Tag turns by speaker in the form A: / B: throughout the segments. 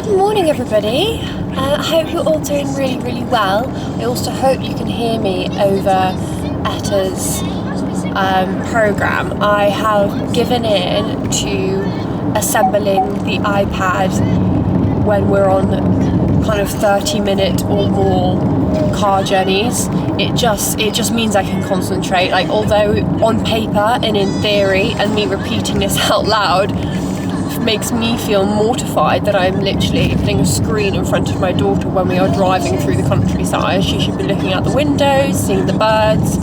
A: Good morning, everybody. I hope you're all doing really well. I also hope you can hear me over Etta's program. I have given in to assembling the iPad when we're on kind of 30-minute or more car journeys. It just means I can concentrate. Like, although on paper and in theory, and me repeating this out loud makes me feel mortified that I'm literally putting a screen in front of my daughter when we are driving through the countryside. She should be looking out the windows, seeing the birds,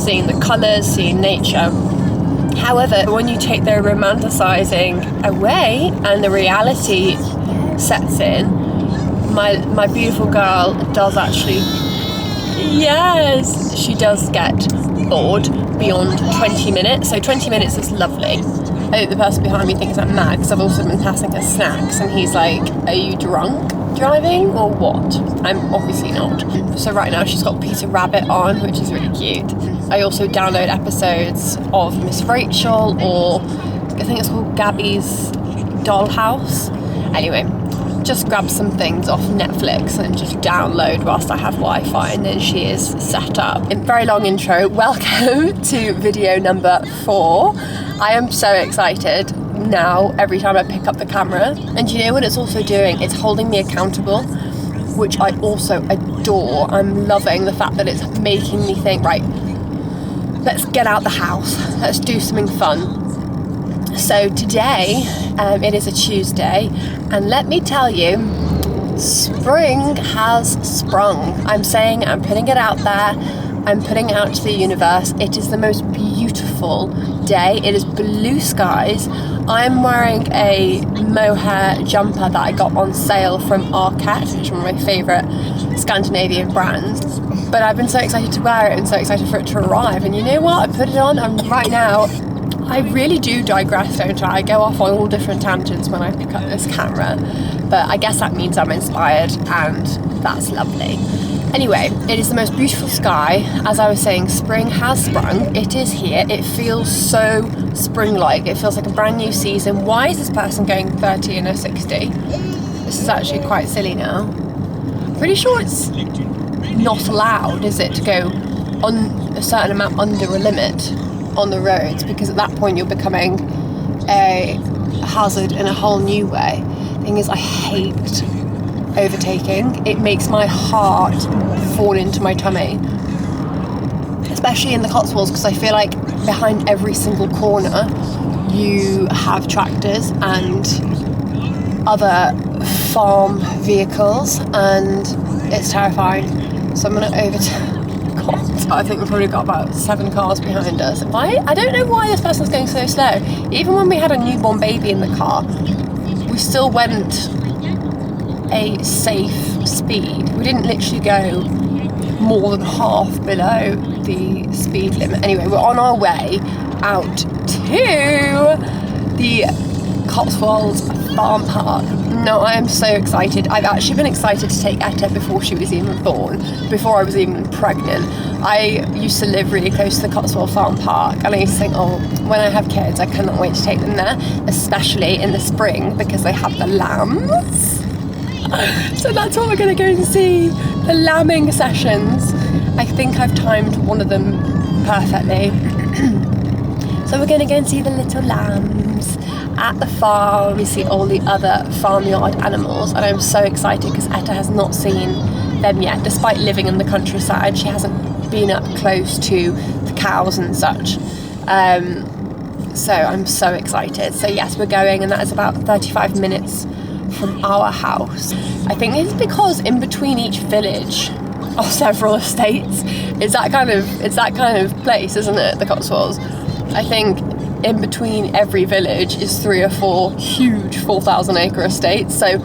A: seeing the colours, seeing nature. However, when you take the romanticising away and the reality sets in, my beautiful girl does actually, yes, she does get bored beyond 20 minutes. So 20 minutes is lovely. I think the person behind me thinks I'm mad because I've also been passing her snacks, and he's like, are you drunk driving or what? I'm obviously not. So right now she's got Peter Rabbit on, which is really cute. I also download episodes of Miss Rachel, or I think it's called Gabby's Dollhouse. Anyway, just grab some things off Netflix and just download whilst I have Wi-Fi, and then she is set up. Very long intro. Welcome to video number 4. I am so excited now every time I pick up the camera. And you know what it's also doing? It's holding me accountable, which I also adore. I'm loving the fact that it's making me think, right, let's get out the house. Let's do something fun. So today, it is a Tuesday, and let me tell you, spring has sprung. I'm saying, I'm putting it out there, I'm putting it out to the universe. It is the most beautiful day. It is blue skies. I'm wearing a mohair jumper that I got on sale from Arket, which is one of my favourite Scandinavian brands. But I've been so excited to wear it and so excited for it to arrive. And you know what? I put it on, and right now, I really do digress, don't I? I go off on all different tangents when I pick up this camera, but I guess that means I'm inspired, and that's lovely. Anyway, it is the most beautiful sky. As I was saying, spring has sprung. It is here. It feels so spring-like. It feels like a brand new season. Why is this person going 30 and a 60? This is actually quite silly now. Pretty sure it's not allowed, is it, to go on a certain amount under a limit on the roads, because at that point you're becoming a hazard in a whole new way. Thing is, I hate overtaking. It makes my heart fall into my tummy, especially in the Cotswolds, because I feel like behind every single corner you have tractors and other farm vehicles, and it's terrifying. So I'm going to overtake. I think we've probably got about 7 cars behind us. I don't know why this person's going so slow. Even when we had a newborn baby in the car, we still went a safe speed. We didn't literally go more than half below the speed limit. Anyway, we're on our way out to the Cotswolds Farm Park. No, I am so excited. I've actually been excited to take Etta before she was even born, before I was even pregnant. I used to live really close to the Cotswold Farm Park, and I used to think, oh, when I have kids, I cannot wait to take them there, especially in the spring, because they have the lambs. So that's what we're going to go and see, the lambing sessions. I think I've timed one of them perfectly. So we're going to go and see the little lambs at the farm. We see all the other farmyard animals, and I'm so excited because Etta has not seen them yet. Despite living in the countryside, she hasn't been up close to the cows and such. So I'm so excited. So yes, we're going, and that is about 35 minutes from our house. I think it's because in between each village are several estates. It's that kind of place, isn't it, the Cotswolds? I think in between every village is 3 or 4 huge 4,000 acre estates, so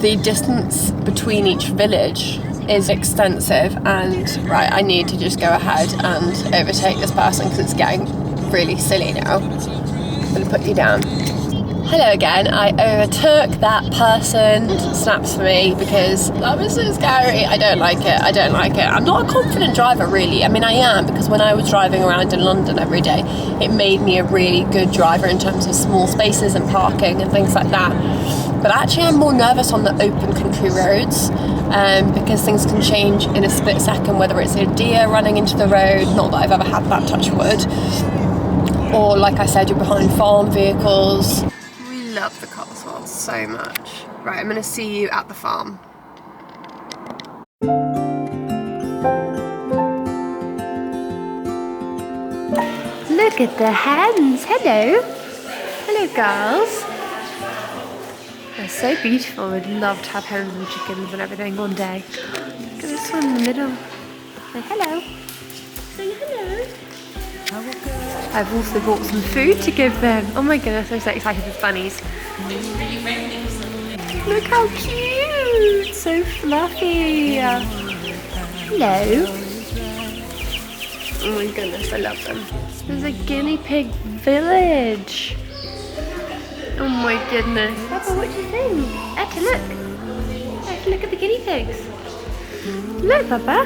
A: the distance between each village is extensive. And right, I need to just go ahead and overtake this person because it's getting really silly now. I'm going to put you down. Hello again. I overtook that person. Snaps for me because that was so scary. I don't like it. I'm not a confident driver, really. I mean, I am, because when I was driving around in London every day, it made me a really good driver in terms of small spaces and parking and things like that. But actually I'm more nervous on the open country roads because things can change in a split second, whether it's a deer running into the road, not that I've ever had that, touch wood, or like I said, you're behind farm vehicles. We love the Cotswolds so much. Right, I'm going to see you at the farm. Look at the hens. Hello. Hello, girls. They're so beautiful. We'd love to have hens and chickens and everything one day. Look at this one in the middle. Say hello. Say hello. I've also bought some food to give them. Oh my goodness, I'm so excited with bunnies. Look how cute. So fluffy. Hello. Oh my goodness, I love them. There's a guinea pig village. Oh my goodness. Papa, what do you think? Etta, look. Etta, look at the guinea pigs. Look, Papa.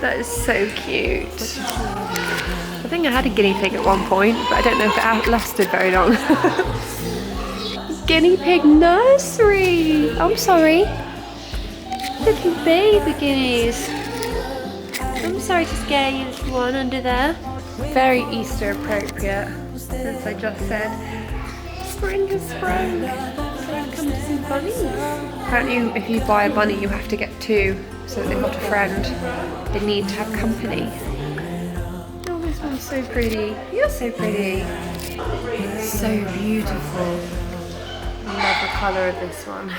A: That is so cute. I think I had a guinea pig at one point, but I don't know if it outlasted very long. Guinea pig nursery. I'm sorry. Little baby guineas. I'm sorry to scare you, little one under there. Very Easter appropriate, as I just said. Spring has sprung. So I've come to see bunnies. Apparently if you buy a bunny you have to get two, so that they've got a friend. They need to have company. Oh, this one's so pretty. You're so pretty. So beautiful. I love the colour of this one.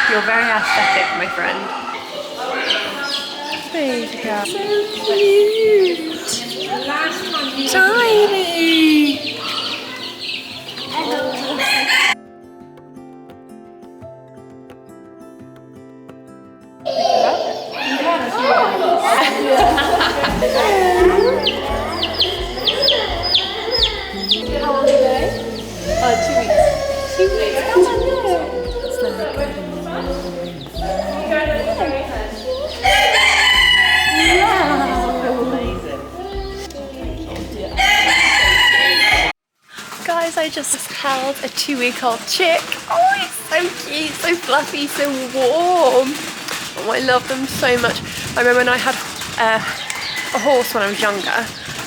A: You're very aesthetic, my friend. Baby girl. So cute. Tiny. How long ago? Oh, 2 weeks. 2 weeks? Come on, no. It's like guys, I just held a 2-week-old chick. Oh, it's so cute, so fluffy, so warm. Oh, I love them so much. I remember when I had a horse when I was younger,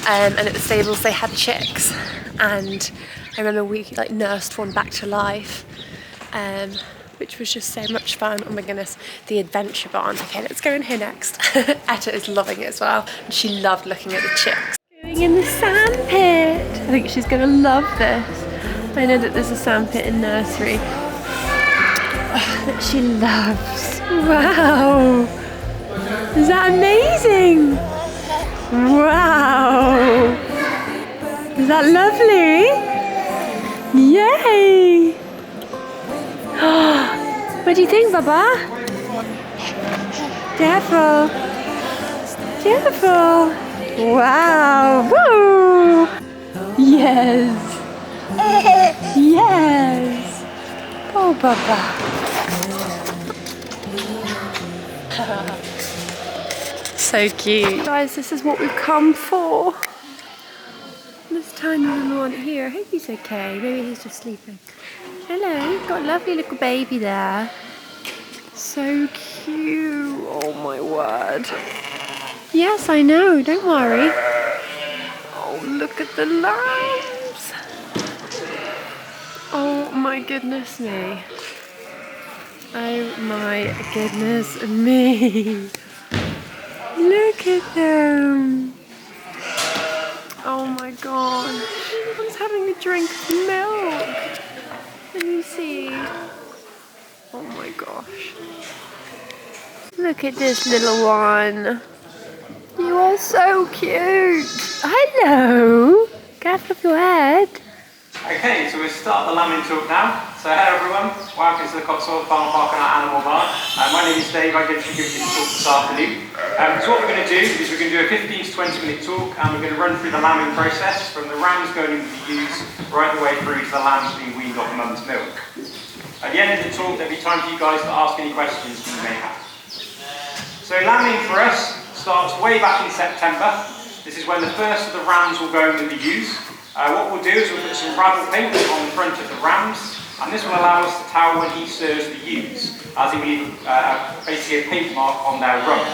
A: and at the stables they had chicks, and I remember we like nursed one back to life, which was just so much fun. Oh my goodness, the adventure barn. Okay, let's go in here next. Etta is loving it as well, and she loved looking at the chicks. Going in the sand pit. I think she's gonna love this. I know that there's a sand pit in nursery that she loves. Wow, is that amazing? Wow, is that lovely? Yay! What do you think, Baba? Careful. Careful. Wow. Woo. Yes. Yes. Oh, Baba. So cute. Guys, this is what we've come for. This tiny little one here. I hope he's okay. Maybe he's just sleeping. Hello, you've got a lovely little baby there. So cute. Oh my word. Yes, I know. Don't worry. Oh, look at the lambs. Oh my goodness me. Oh my goodness me. Look at them. Oh my gosh. One's having a drink of milk. Let me see. Oh my gosh. Look at this little one. You are so cute. Hello. Careful of your head.
B: Okay, so we'll start the lambing talk now. So hello everyone, welcome to the Cotswold Farm Park and our Animal Barn. My name is Dave, I'm going to give you the talk this afternoon. So what we're going to do is we're going to do a 15 to 20 minute talk, and we're going to run through the lambing process from the rams going into the ewes right the way through to the lambs being weaned off mum's milk. At the end of the talk there'll be time for you guys to ask any questions you may have. So lambing for us starts way back in September. This is when the first of the rams will go into the ewes. What we'll do is we'll put some rattle paint on the front of the rams, and this will allow us to tell when he serves the ewes, as he will leave basically a paint mark on their rump.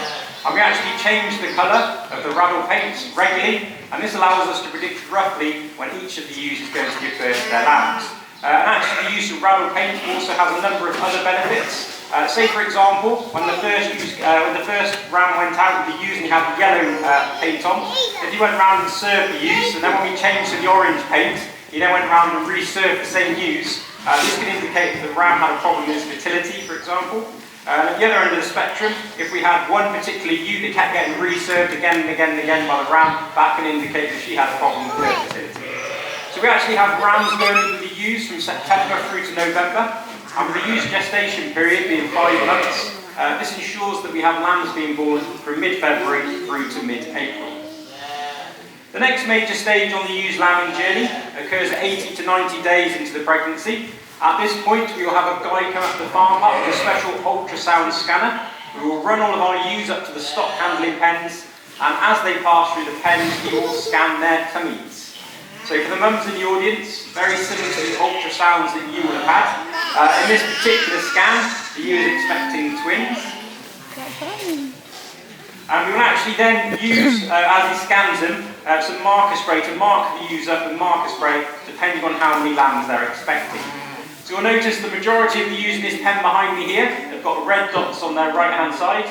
B: And we actually change the colour of the rattle paint regularly, and this allows us to predict roughly when each of the ewes is going to give birth to their lambs. And actually the use of rattle paint also has a number of other benefits. Say for example, when the first ram went out with the ewes and he had the yellow paint on, if he went round and served the ewes, and then when we changed to the orange paint, he then went round and re-served the same ewes, this can indicate that the ram had a problem with its fertility, for example. At the other end of the spectrum, if we had one particular ewe that kept getting re-served again and again and again by the ram, that can indicate that she had a problem with her fertility. So we actually have rams going with the ewes from September through to November. And with the ewes gestation period being 5 months, this ensures that we have lambs being born from mid-February through to mid-April. The next major stage on the ewe's lambing journey occurs at 80 to 90 days into the pregnancy. At this point, we will have a guy come up to the farm park with a special ultrasound scanner. We will run all of our ewes up to the stock handling pens, and as they pass through the pens, he will scan their tummies. So for the mums in the audience, very similar to the ultrasounds that you would have had. In this particular scan, the ewe is expecting twins. And we will actually then use, as he scans them, some marker spray to mark the ewes up with marker spray, depending on how many lambs they're expecting. So you'll notice the majority of the ewes in this pen behind me here have got red dots on their right-hand side.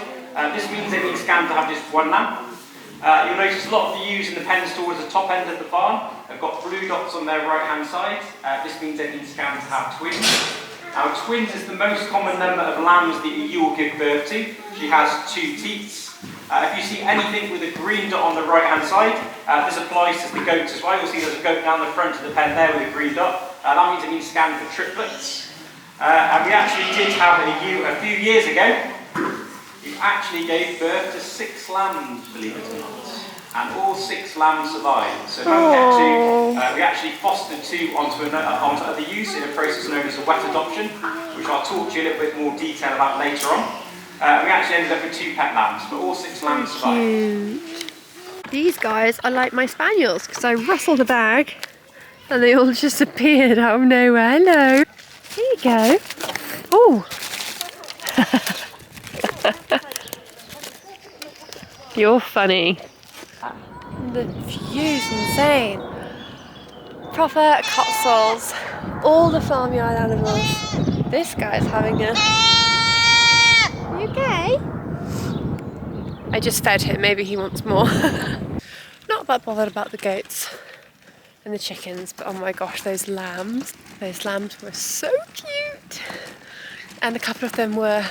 B: This means they've been scanned to have just one lamb. You'll notice a lot of the ewes in the pens towards the top end of the farm have got blue dots on their right-hand side. This means they've been scanned to have twins. Now, twins is the most common number of lambs that a ewe will give birth to. She has 2 teats. If you see anything with a green dot on the right-hand side, this applies to the goats as well. You'll see there's a goat down the front of the pen there with a green dot. That means they've been scanned for triplets. And we actually did have a ewe a few years ago who actually gave birth to 6 lambs, believe it or not. And all 6 lambs survived. So we actually fostered 2 onto other ewes in a process known as a wet adoption, which I'll talk to you a little bit more detail about later on. We actually ended up with 2 pet lambs, but all 6 lambs survived.
A: Cute. These guys are like my spaniels, because I rustled a bag and they all just appeared out of nowhere. Hello. Here you go. Oh. You're funny. The view's insane. Proper Cotswolds. All the farmyard animals. This guy's having a... You okay? I just fed him, maybe he wants more. Not that bothered about the goats and the chickens, but oh my gosh, those lambs were so cute. And a couple of them were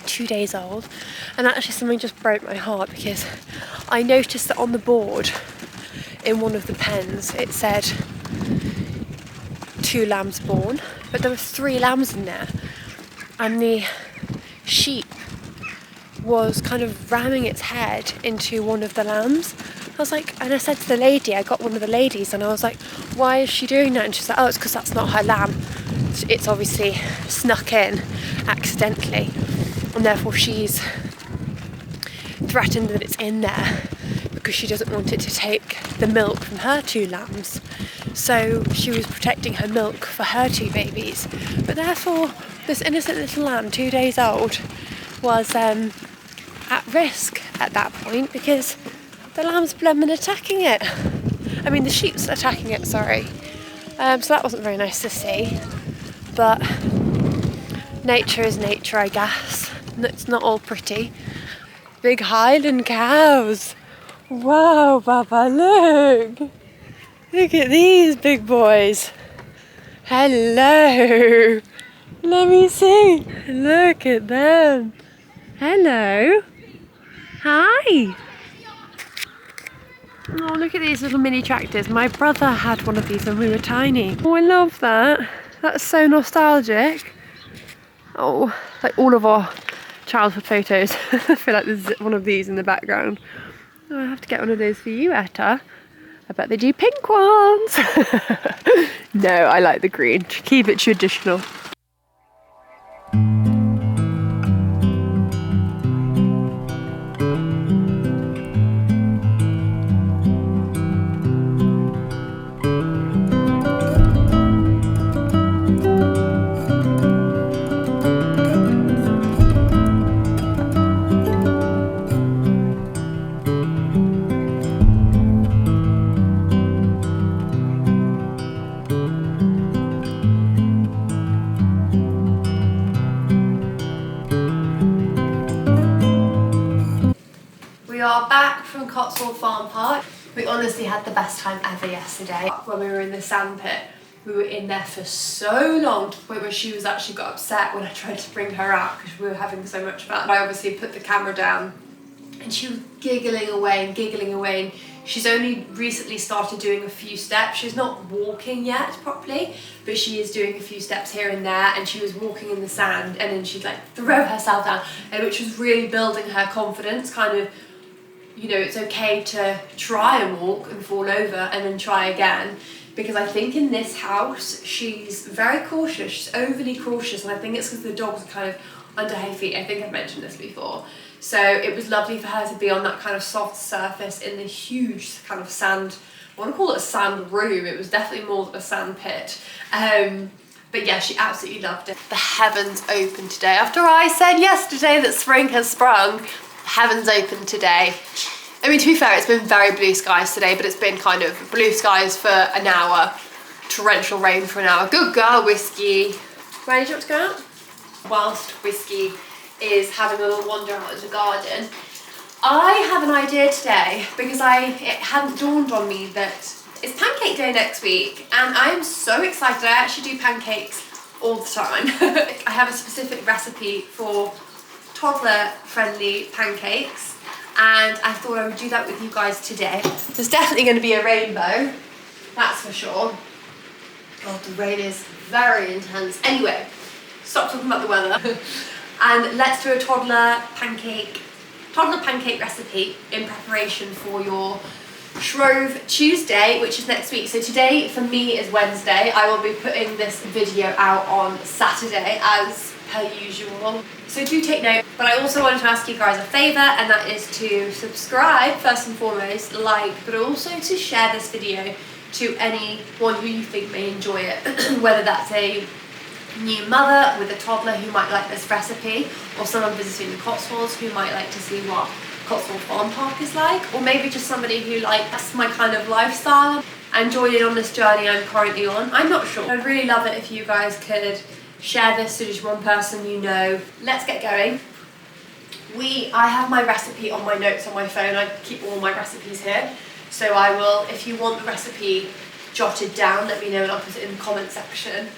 A: 2 days old. And actually something just broke my heart because I noticed that on the board in one of the pens it said 2 lambs born, but there were 3 lambs in there, and the sheep was kind of ramming its head into one of the lambs. I was like, and I said to the lady, I got one of the ladies, and I was like, why is she doing that? And she's like, oh, it's because that's not her lamb. It's obviously snuck in accidentally, and therefore she's threatened that it's in there because she doesn't want it to take the milk from her 2 lambs. So she was protecting her milk for her 2 babies. But therefore, this innocent little lamb, 2 days old, was at risk at that point because the lamb's blooming attacking it. I mean, the sheep's attacking it, sorry. So that wasn't very nice to see. But nature is nature, I guess. It's not all pretty. Big Highland cows. Wow, Papa, look. Look at these big boys. Hello. Let me see. Look at them. Hello. Hi. Oh, look at these little mini tractors. My brother had one of these when we were tiny. Oh, I love that. That's so nostalgic. Oh, like all of our childhood photos. I feel like there's one of these in the background. Oh, I have to get one of those for you, Etta. I bet they do pink ones. No, I like the green. Keep it traditional. are back from Cotswold Farm Park. We honestly had the best time ever yesterday. When we were in the sand pit, we were in there for so long, where she was actually got upset when I tried to bring her out because we were having so much fun. I obviously put the camera down and she was giggling away and giggling away, and she's only recently started doing a few steps. She's not walking yet properly, but she is doing a few steps here and there, and she was walking in the sand and then she'd like throw herself down, and which was really building her confidence, kind of, you know, it's okay to try and walk and fall over and then try again. Because I think in this house, she's very cautious, she's overly cautious, and I think it's because the dogs are kind of under her feet. I think I've mentioned this before. So it was lovely for her to be on that kind of soft surface in the huge kind of sand, I want to call it a sand room, it was definitely more of a sand pit. But yeah, she absolutely loved it. The heavens opened today. After I said yesterday that spring has sprung, heavens opened today. I mean, to be fair, it's been very blue skies today, but it's been kind of blue skies for an hour, torrential rain for an hour. Good girl, Whiskey. Ready, do you want to go out? Whilst Whiskey is having a little wander out in the garden, I have an idea today, because it hadn't dawned on me that it's pancake day next week, and I am so excited. I actually do pancakes all the time. I have a specific recipe for toddler friendly pancakes, and I thought I would do that with you guys today. There's definitely going to be a rainbow, that's for sure. God, the rain is very intense. Anyway, stop talking about the weather. And let's do a toddler pancake recipe in preparation for your Shrove Tuesday, which is next week. So today for me is Wednesday. I will be putting this video out on Saturday as per usual. So do take note. But I also wanted to ask you guys a favour, and that is to subscribe first and foremost, like, but also to share this video to anyone who you think may enjoy it, whether that's a new mother with a toddler who might like this recipe, or someone visiting the Cotswolds who might like to see what Cotswold Farm Park is like, or maybe just somebody who likes my kind of lifestyle and join in on this journey I'm currently on. I'm not sure. I'd really love it if you guys could share this to just one person you know. Let's get going. I have my recipe on my notes on my phone. I keep all my recipes here, so I will, if you want the recipe jotted down, let me know and I'll put it in the comment section.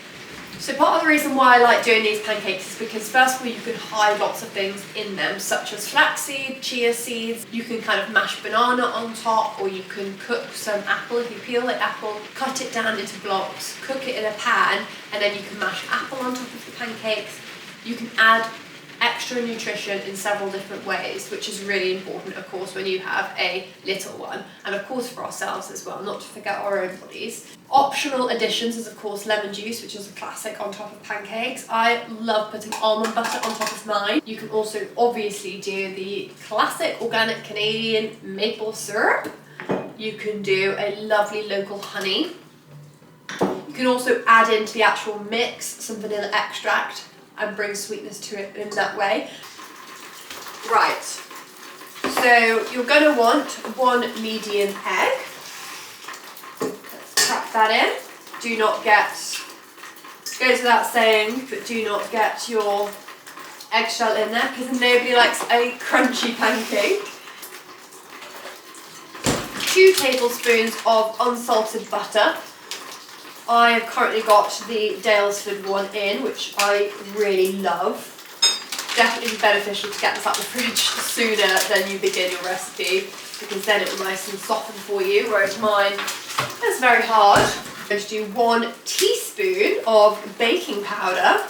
A: So part of the reason why I like doing these pancakes is because first of all you can hide lots of things in them, such as flaxseed, chia seeds. You can kind of mash banana on top, or you can cook some apple. If you peel the apple, cut it down into blocks, cook it in a pan, and then you can mash apple on top of the pancakes. You can add extra nutrition in several different ways, which is really important, of course, when you have a little one, and of course for ourselves as well, not to forget our own bodies. Optional additions is of course lemon juice, which is a classic on top of pancakes. I love putting almond butter on top of mine. You can also obviously do the classic organic Canadian maple syrup. You can do a lovely local honey. You can also add into the actual mix some vanilla extract and bring sweetness to it in that way. Right, so you're going to want one medium egg. Let's crack that in. Do not get, goes without saying, but do not get your eggshell in there, because nobody likes a crunchy pancake. 2 tablespoons of unsalted butter. I've currently got the Dalesford one in, which I really love. Definitely beneficial to get this out of the fridge sooner than you begin your recipe, because then it will nice and soften for you, whereas mine is very hard. I'm going to do 1 teaspoon of baking powder.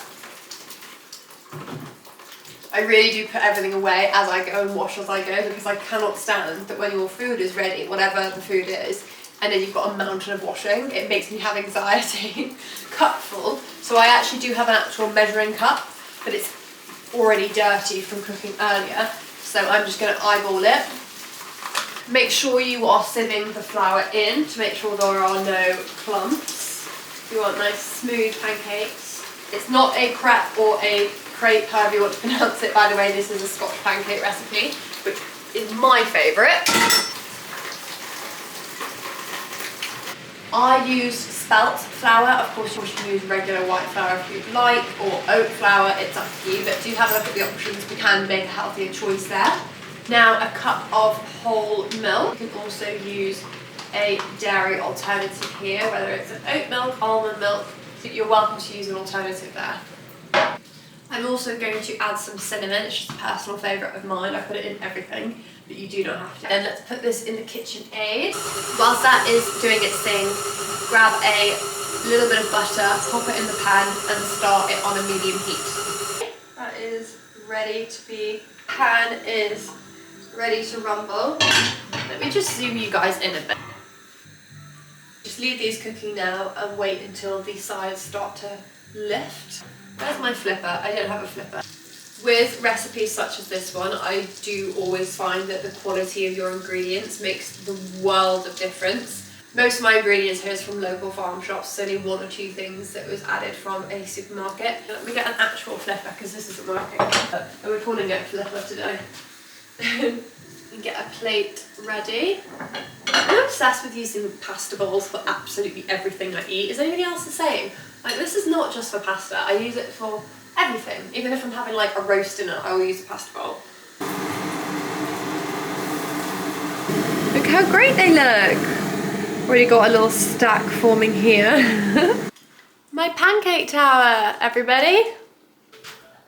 A: I really do put everything away as I go and wash as I go, because I cannot stand that when your food is ready, whatever the food is, and then you've got a mountain of washing. It makes me have anxiety. Cupful. So I actually do have an actual measuring cup, but it's already dirty from cooking earlier. So I'm just going to eyeball it. Make sure you are sieving the flour in to make sure there are no clumps. You want nice smooth pancakes. It's not a crepe or a crepe, however you want to pronounce it. By the way, this is a Scotch pancake recipe, which is my favourite. I use spelt flour. Of course you can use regular white flour if you'd like, or oat flour, it's up to you, but do have a look at the options. We can make a healthier choice there. Now a cup of whole milk. You can also use a dairy alternative here, whether it's an oat milk, almond milk. You're welcome to use an alternative there. I'm also going to add some cinnamon. It's just a personal favourite of mine. I put it in everything, but you do not have to. Then let's put this in the KitchenAid. Whilst that is doing its thing, grab a little bit of butter, pop it in the pan and start it on a medium heat. That is ready to be, pan is ready to rumble. Let me just zoom you guys in a bit. Just leave these cooking now and wait until the sides start to lift. Where's my flipper? I don't have a flipper. With recipes such as this one, I do always find that the quality of your ingredients makes the world of difference. Most of my ingredients here is from local farm shops. There's only 1 or 2 things that was added from a supermarket. Let me get an actual flipper because this isn't working. And we're calling it flipper today. And get a plate ready. I'm obsessed with using pasta bowls for absolutely everything I eat. Is anybody else the same? Like, this is not just for pasta. I use it for everything. Even if I'm having like a roast dinner, I will use a pasta bowl. Look how great they look. Already got a little stack forming here. My pancake tower, everybody.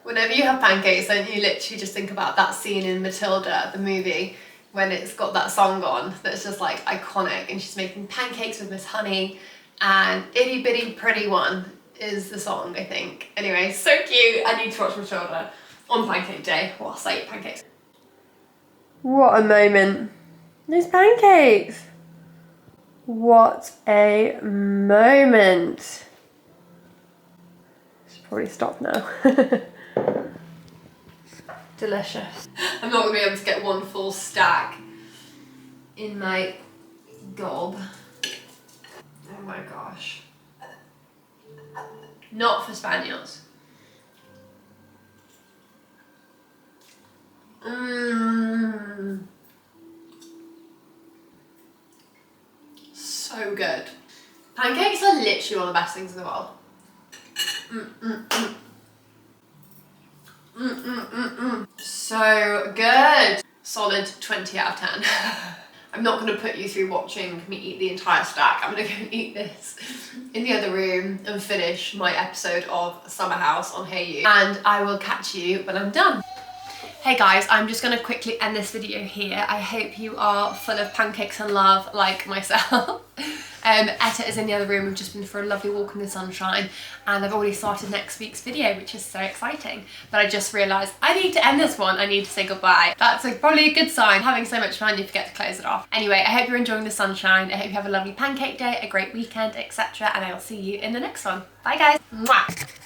A: Whenever you have pancakes, don't you literally just think about that scene in Matilda, the movie, when it's got that song on that's just like iconic, and she's making pancakes with Miss Honey, and Itty Bitty Pretty One is the song, I think. Anyway, so cute. I need to watch Matilda on pancake day whilst I eat pancakes. What a moment. Those pancakes. What a moment. Should probably stop now. Delicious. I'm not going to be able to get one full stack in my gob. Oh my gosh. Not for Spaniels. Mmm. So good. Pancakes are literally one of the best things in the world. So good. Solid 20 out of 10. I'm not going to put you through watching me eat the entire stack. I'm going to go and eat this in the other room and finish my episode of Summer House on Hey You. And I will catch you when I'm done. Hey guys, I'm just going to quickly end this video here. I hope you are full of pancakes and love like myself. Etta is in the other room. We've just been for a lovely walk in the sunshine, and I've already started next week's video, which is so exciting. But I just realised I need to end this one. I need to say goodbye. That's probably a good sign. Having so much fun, you forget to close it off. Anyway, I hope you're enjoying the sunshine. I hope you have a lovely pancake day, a great weekend, etc. And I will see you in the next one. Bye guys. Mwah.